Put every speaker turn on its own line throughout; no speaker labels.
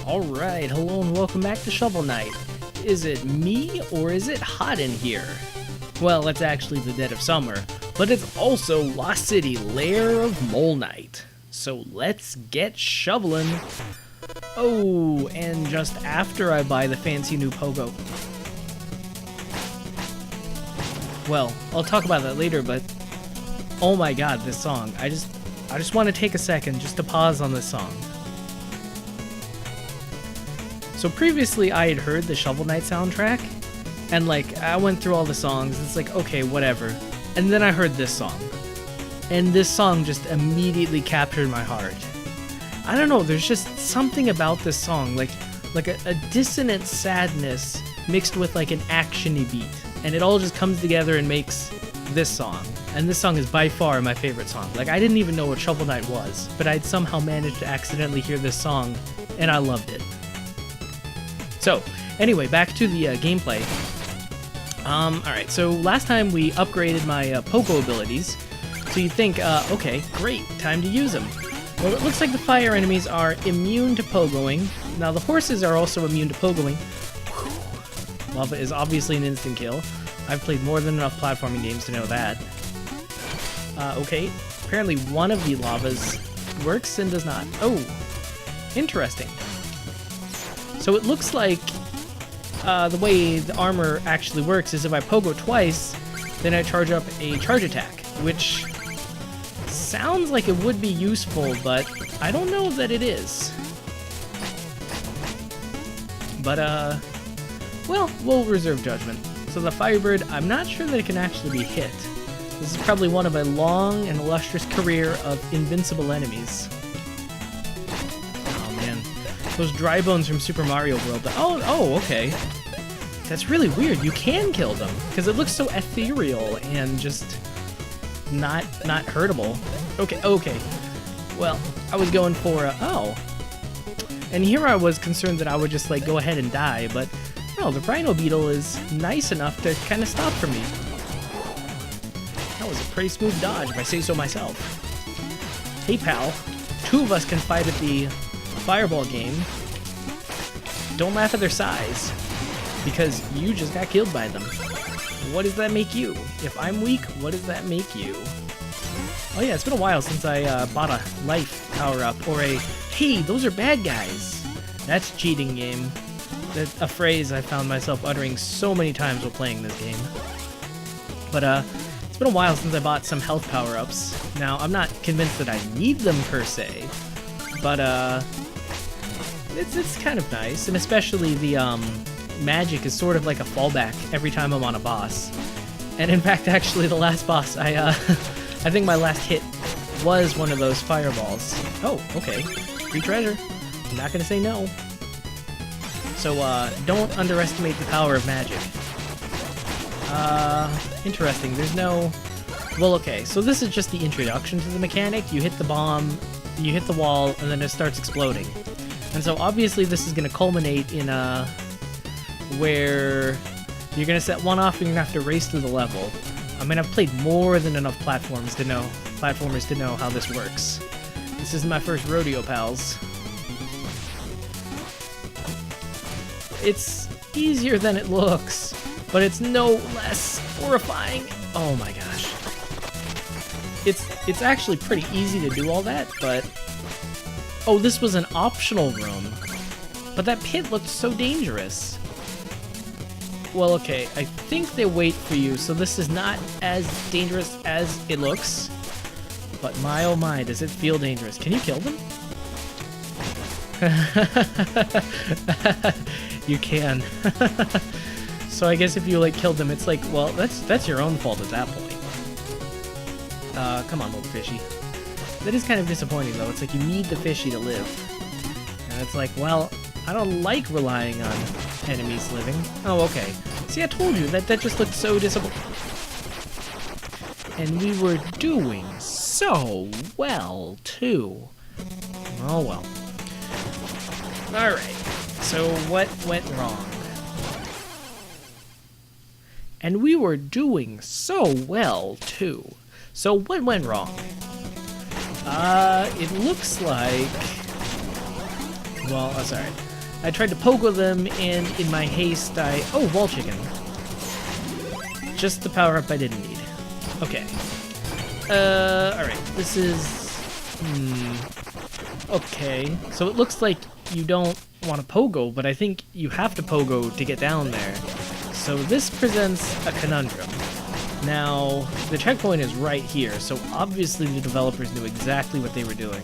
Alright, hello and welcome back to Shovel Knight. Is it me or is it hot in here? Well, it's actually the dead of summer, but it's also Lost City, Lair of Mole Knight. So let's get shoveling. Oh, and just after I buy the fancy new pogo. Well, I'll talk about that later, but oh my god, this song. I just want to take a second just to pause on this song. So previously I had heard the Shovel Knight soundtrack, and like, I went through all the songs, it's like, okay, whatever. And then I heard this song. And this song just immediately captured my heart. I don't know, there's just something about this song, like a dissonant sadness mixed with like an action-y beat. And it all just comes together and makes this song. And this song is by far my favorite song. Like, I didn't even know what Shovel Knight was, but I'd somehow managed to accidentally hear this song, and I loved it. So, anyway, back to the gameplay. Alright, so last time we upgraded my pogo abilities, so you think, okay, great, time to use them. Well, it looks like the fire enemies are immune to pogoing. Now, the horses are also immune to pogoing. Whew. Lava is obviously an instant kill. I've played more than enough platforming games to know that. Okay, apparently one of the lavas works and does not. Oh, interesting. So it looks like the way the armor actually works is if I pogo twice, then I charge up a charge attack, which sounds like it would be useful, but I don't know that it is. But, well, we'll reserve judgment. So the Firebird, I'm not sure that it can actually be hit. This is probably one of a long and illustrious career of invincible enemies. Those dry bones from Super Mario World. Oh, okay. That's really weird. You can kill them because it looks so ethereal and just not hurtable. Okay. Well, I was going for oh. And here I was concerned that I would just like go ahead and die, but no, the Rhino Beetle is nice enough to kind of stop for me. That was a pretty smooth dodge, if I say so myself. Hey, pal. Two of us can fight at the fireball game. Don't laugh at their size, because you just got killed by them. What does that make you? If I'm weak, what does that make you? Oh yeah, it's been a while since I bought a life power-up, or a, hey, those are bad guys. That's cheating game. That's a phrase I found myself uttering so many times while playing this game. But it's been a while since I bought some health power-ups. Now, I'm not convinced that I need them per se, but it's kind of nice, and especially the magic is sort of like a fallback every time I'm on a boss. And in fact, actually, the last boss, I think my last hit was one of those fireballs. Oh, okay, free treasure. I'm not gonna say no. So don't underestimate the power of magic. Interesting. There's no. Well, okay. So this is just the introduction to the mechanic. You hit the bomb, you hit the wall, and then it starts exploding. And so obviously this is going to culminate in where you're going to set one off and you're going to have to race through the level. I mean, I've played more than enough platformers to know how this works. This is my first rodeo, pals. It's easier than it looks, but it's no less horrifying. Oh my gosh. It's actually pretty easy to do all that, but oh, this was an optional room, but that pit looked so dangerous. Well, okay, I think they wait for you, so this is not as dangerous as it looks, but my oh my, does it feel dangerous. Can you kill them? You can. So I guess if you like killed them, it's like, well, that's your own fault at that point. Come on, little fishy. That is kind of disappointing, though. It's like you need the fishy to live. And it's like, well, I don't like relying on enemies living. Oh, okay. See, I told you, that just looked so disappointing. And we were doing so well, too. Oh, well. Alright, so what went wrong? And we were doing so well, too. So what went wrong? It looks like... Well, sorry. I tried to pogo them, and in my haste, oh, wall chicken. Just the power-up I didn't need. Okay. Alright, this is... Okay, so it looks like you don't want to pogo, but I think you have to pogo to get down there. So this presents a conundrum. Now, the checkpoint is right here, so obviously the developers knew exactly what they were doing.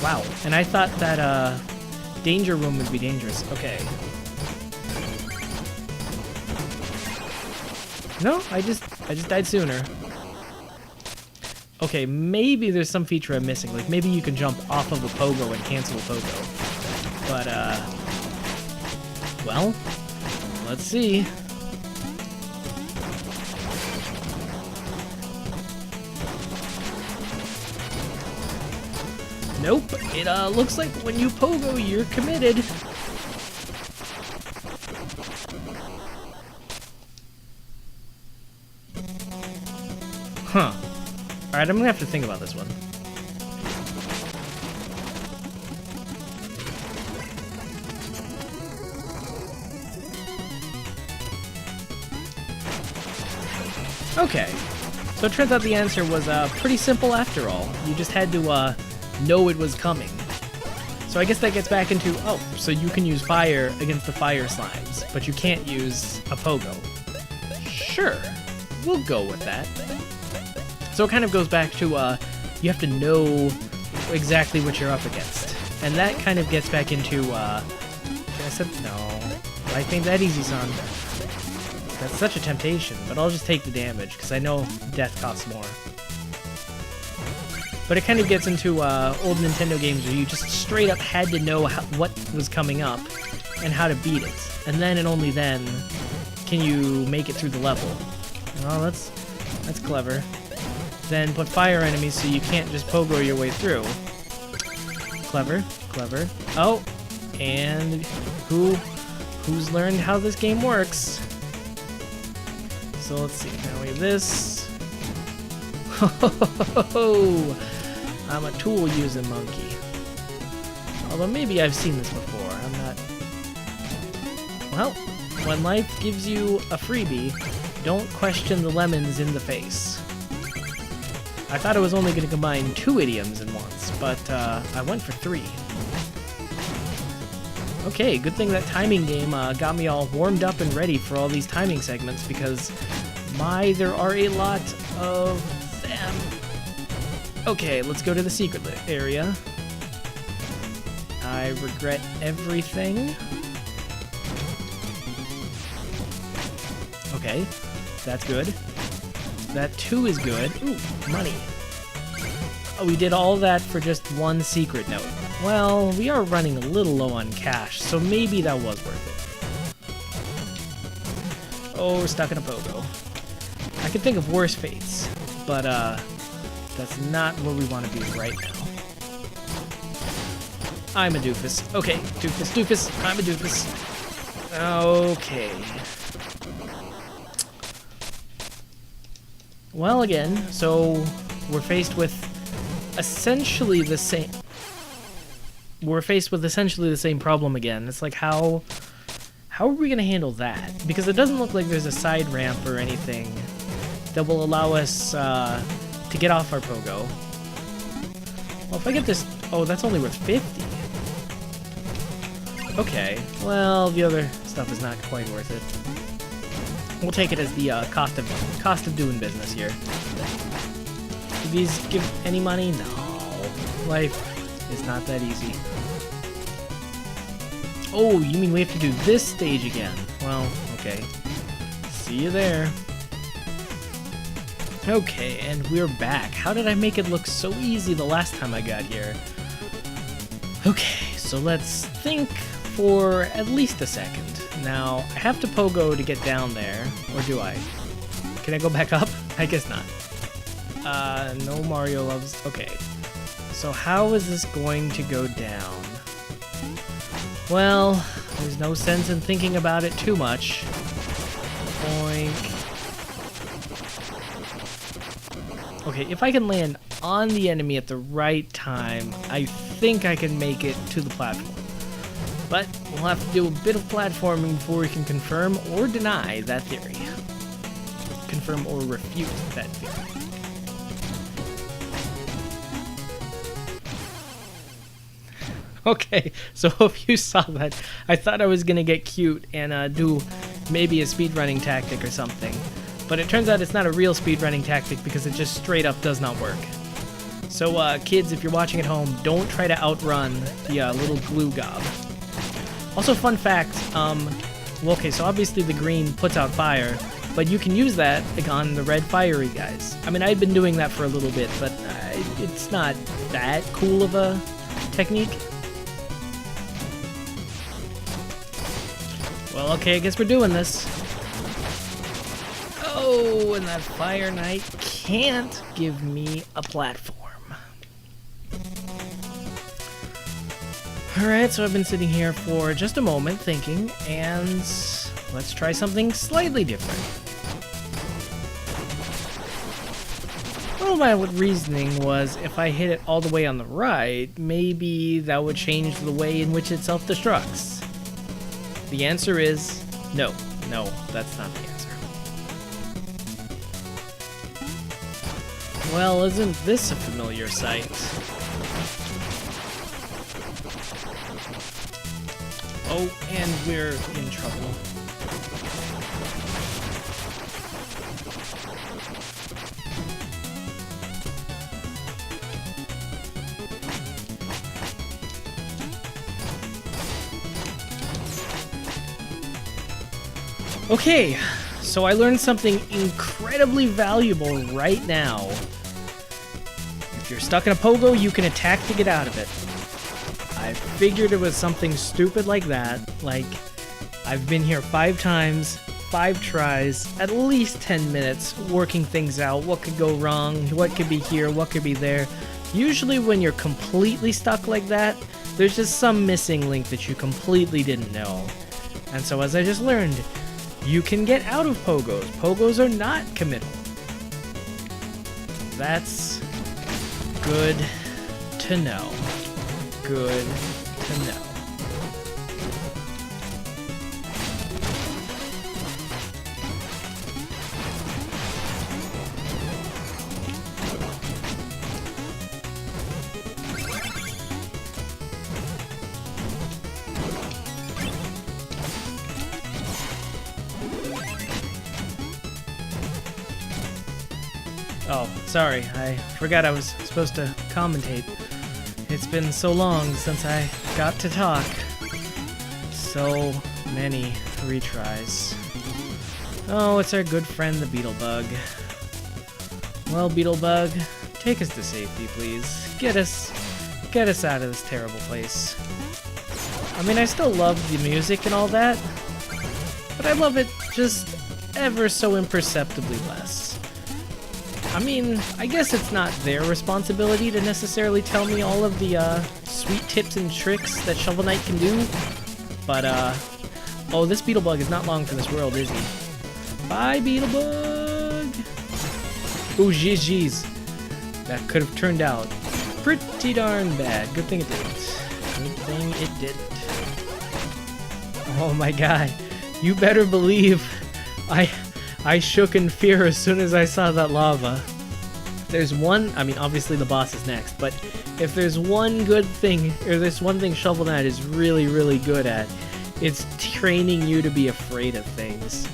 Wow, and I thought that, danger room would be dangerous. Okay. No, I just died sooner. Okay, maybe there's some feature I'm missing. Like, maybe you can jump off of a pogo and cancel a pogo. But, well, let's see. Nope, it, looks like when you pogo, you're committed. Huh. Alright, I'm gonna have to think about this one. Okay. So it turns out the answer was pretty simple after all. You just had to know it was coming. So I guess that gets back into, oh, so you can use fire against the fire slimes, but you can't use a pogo. Sure, we'll go with that. So it kind of goes back to, you have to know exactly what you're up against. And that kind of gets back into, I said, no, life ain't that easy, son. That's such a temptation, but I'll just take the damage, because I know death costs more. But it kind of gets into old Nintendo games where you just straight up had to know what was coming up and how to beat it. And then and only then can you make it through the level. Well, that's clever. Then put fire enemies so you can't just pogo your way through. Clever, clever. Oh, and who's learned how this game works? So let's see, now we have this. Ho, I'm a tool using monkey. Although maybe I've seen this before, I'm not... Well, when life gives you a freebie, don't question the lemons in the face. I thought I was only going to combine 2 idioms in once, but I went for 3. Okay, good thing that timing game got me all warmed up and ready for all these timing segments, because there are a lot of them. Okay, let's go to the secret area. I regret everything. Okay, that's good. That 2 is good. Ooh, money. Oh, we did all that for just 1 secret note. Well, we are running a little low on cash, so maybe that was worth it. Oh, we're stuck in a pogo. I could think of worse fates, but that's not where we want to be right now. I'm a doofus. Okay, doofus, I'm a doofus. Okay. Well, again, so we're faced with essentially the same... We're faced with essentially the same problem again. It's like, how are we going to handle that? Because it doesn't look like there's a side ramp or anything that will allow us to get off our pogo. Well, if I get this... Oh, that's only worth 50. Okay, well, the other stuff is not quite worth it. We'll take it as the cost of doing business here. Do these give any money? No. Life is not that easy. Oh, you mean we have to do this stage again? Well, okay. See you there. Okay, and we're back. How did I make it look so easy the last time I got here? Okay, so let's think for at least a second. Now, I have to pogo to get down there, or do I? Can I go back up? I guess not. No Mario loves... Okay. So how is this going to go down? Well, there's no sense in thinking about it too much. Boink. Okay, if I can land on the enemy at the right time, I think I can make it to the platform. But we'll have to do a bit of platforming before we can confirm or deny that theory. Confirm or refute that theory. Okay, so if you saw that, I thought I was gonna get cute and do maybe a speedrunning tactic or something. But it turns out it's not a real speedrunning tactic because it just straight up does not work. So kids, if you're watching at home, don't try to outrun the little glue gob. Also, fun fact, well, okay, so obviously the green puts out fire, but you can use that on the red fiery guys. I mean, I've been doing that for a little bit, but it's not that cool of a technique. Well, okay, I guess we're doing this. Oh, and that Fire Knight can't give me a platform. Alright, so I've been sitting here for just a moment thinking, and let's try something slightly different. Well, my reasoning was if I hit it all the way on the right, maybe that would change the way in which it self-destructs. The answer is no. No, that's not the answer. Well, isn't this a familiar sight? Oh, and we're in trouble. Okay, so I learned something incredibly valuable right now. If you're stuck in a pogo, you can attack to get out of it. I figured it was something stupid like that, like I've been here 5 times, 5 tries, at least 10 minutes, working things out, what could go wrong, what could be here, what could be there. Usually when you're completely stuck like that, there's just some missing link that you completely didn't know. And so as I just learned, you can get out of pogos. Pogos are not committal. That's good to know. Good to know. Oh, sorry, I forgot I was supposed to commentate. It's been so long since I got to talk. So many retries. Oh, it's our good friend the Beetlebug. Well, Beetlebug, take us to safety, please. Get us out of this terrible place. I mean, I still love the music and all that, but I love it just ever so imperceptibly less. I mean, I guess it's not their responsibility to necessarily tell me all of the sweet tips and tricks that Shovel Knight can do, but oh, this Beetlebug is not long for this world, is he? Bye, Beetlebug! Ooh, jeez. That could have turned out pretty darn bad. Good thing it didn't. Good thing it didn't. Oh my god. You better believe I shook in fear as soon as I saw that lava. There's one, I mean, obviously the boss is next, but if there's one good thing, or there's one thing Shovel Knight is really, really good at, it's training you to be afraid of things.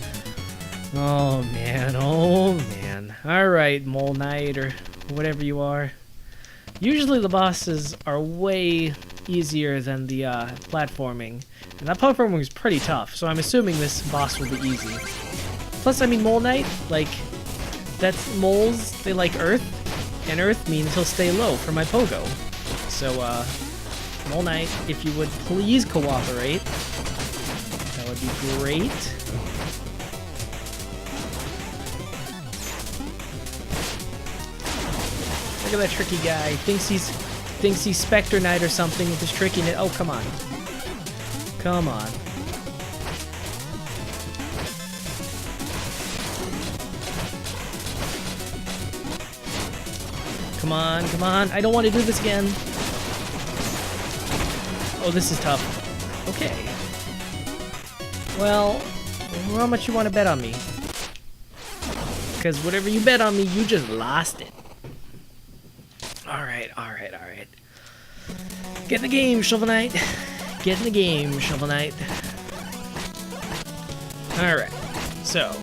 Oh man, oh man. Alright, Mole Knight, or whatever you are. Usually the bosses are way easier than the platforming. And that platforming is pretty tough, so I'm assuming this boss will be easy. Plus, I mean, Mole Knight, like, that's moles, they like Earth, and Earth means he'll stay low for my pogo. So, Mole Knight, if you would please cooperate, that would be great. Look at that tricky guy. Thinks he's Spectre Knight or something with his trickiness. Oh, come on. Come on. Come on, come on. I don't want to do this again. Oh, this is tough. Okay. Well, how much you want to bet on me? Because whatever you bet on me, you just lost it. Alright, alright, alright. Get in the game, Shovel Knight. Get in the game, Shovel Knight. Alright, so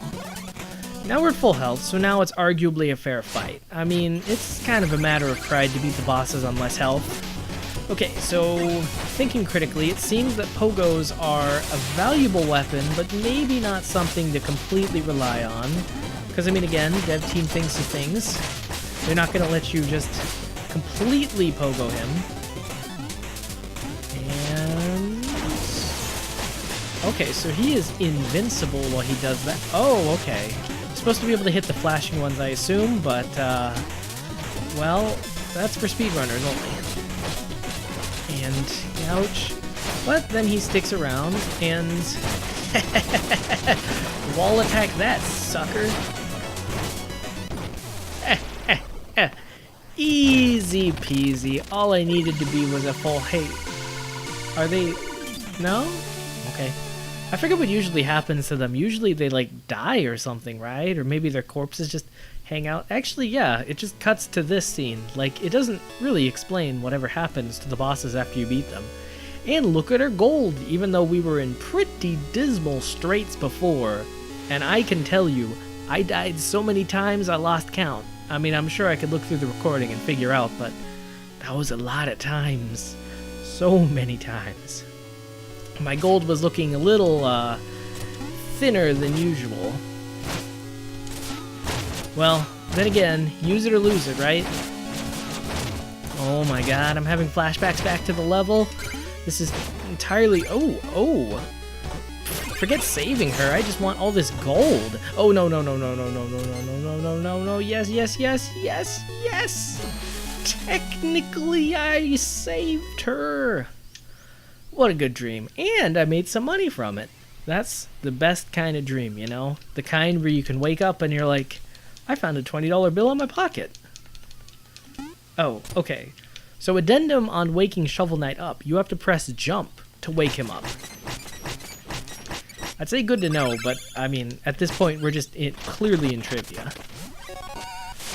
now we're at full health, so now it's arguably a fair fight. I mean, it's kind of a matter of pride to beat the bosses on less health. Okay, so thinking critically, it seems that pogos are a valuable weapon, but maybe not something to completely rely on. Because, I mean, again, dev team thinks of things. They're not going to let you just completely pogo him. And... okay, so he is invincible while he does that. Oh, okay. Supposed to be able to hit the flashing ones, I assume, but, well, that's for speedrunners only. And, ouch. But then he sticks around, and... wall attack that, sucker. Easy peasy. All I needed to be was a full... hey, are they... no? Okay. I forget what usually happens to them. Usually they, like, die or something, right? Or maybe their corpses just hang out. Actually, yeah, it just cuts to this scene. Like, it doesn't really explain whatever happens to the bosses after you beat them. And look at our gold, even though we were in pretty dismal straits before. And I can tell you, I died so many times I lost count. I mean, I'm sure I could look through the recording and figure out, but that was a lot of times. So many times. My gold was looking a little, thinner than usual. Well, then again, use it or lose it, right? Oh my god, I'm having flashbacks back to the level. This is entirely... oh. Forget saving her, I just want all this gold. Oh, no. Yes. Technically, I saved her. What a good dream. And I made some money from it. That's the best kind of dream, you know? The kind where you can wake up and you're like, I found a $20 bill in my pocket. Oh, okay. So addendum on waking Shovel Knight up. You have to press jump to wake him up. I'd say good to know, but, I mean, at this point, we're just clearly in trivia.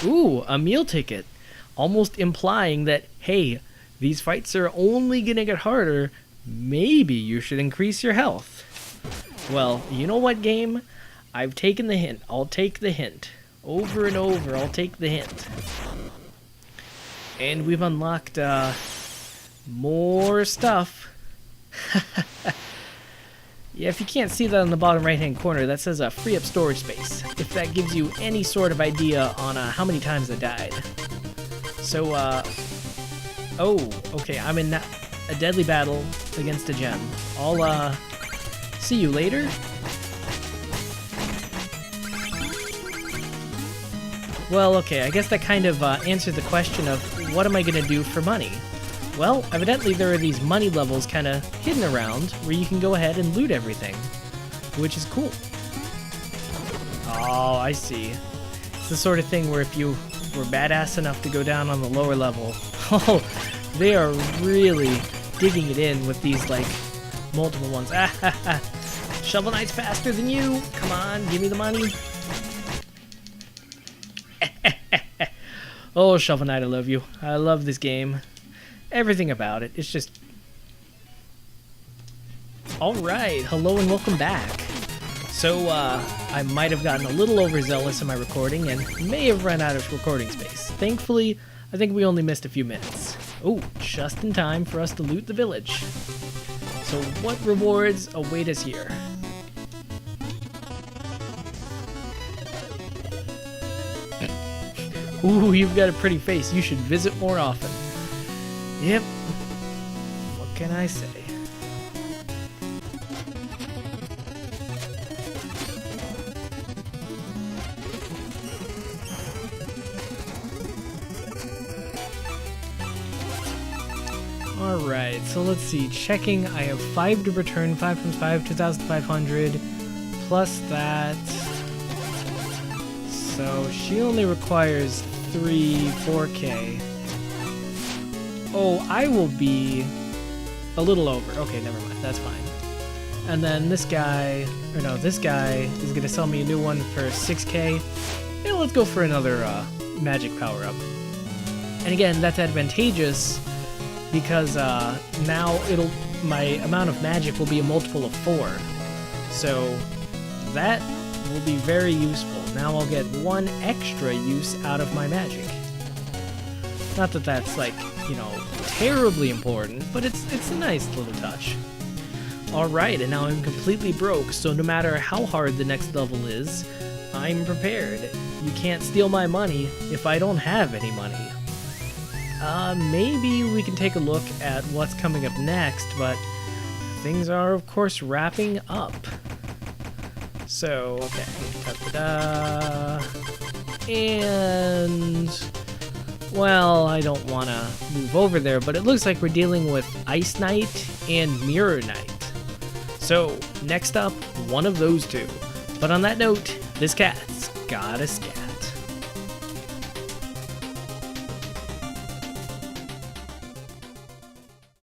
Ooh, a meal ticket. Almost implying that, hey, these fights are only gonna get harder. Maybe you should increase your health. Well, you know what, game? I've taken the hint. I'll take the hint. Over and over, I'll take the hint. And we've unlocked, more stuff. Yeah, if you can't see that on the bottom right-hand corner, that says free up storage space. If that gives you any sort of idea on how many times I died. So, oh, okay, I'm in a deadly battle against a gem. I'll, see you later. Well, okay, I guess that kind of answers the question of what am I going to do for money? Well, evidently there are these money levels kind of hidden around where you can go ahead and loot everything, which is cool. Oh, I see. It's the sort of thing where if you were badass enough to go down on the lower level, oh, they are really digging it in with these, like, multiple ones. Ah, ha, ha. Shovel Knight's faster than you. Come on, give me the money. Oh, Shovel Knight, I love you. I love this game. Everything about it. It's just... Alright, hello and welcome back. So, I might have gotten a little overzealous in my recording and may have run out of recording space. Thankfully, I think we only missed a few minutes. Oh, just in time for us to loot the village. So what rewards await us here? Ooh, you've got a pretty face. You should visit more often. Yep. What can I say? Alright, so let's see. Checking, I have 5 to return. 5 times 5, 2,500. Plus that. So she only requires 4K. Oh, I will be A little over. Okay, never mind. That's fine. And then this guy, or no, this guy is gonna sell me a new one for 6k. Yeah, let's go for another magic power-up. And again, that's advantageous because now my amount of magic will be a multiple of 4. So that will be very useful. Now I'll get 1 extra use out of my magic. Not that that's like, you know, terribly important, but it's a nice little touch. Alright, and now I'm completely broke, so no matter how hard the next level is, I'm prepared. You can't steal my money if I don't have any money. Maybe we can take a look at what's coming up next, but things are, of course, wrapping up. So, okay. Da-da-da. And... well, I don't want to move over there, but it looks like we're dealing with Ice Knight and Mirror Knight. So, next up, one of those two. But on that note, this cat's got a scat.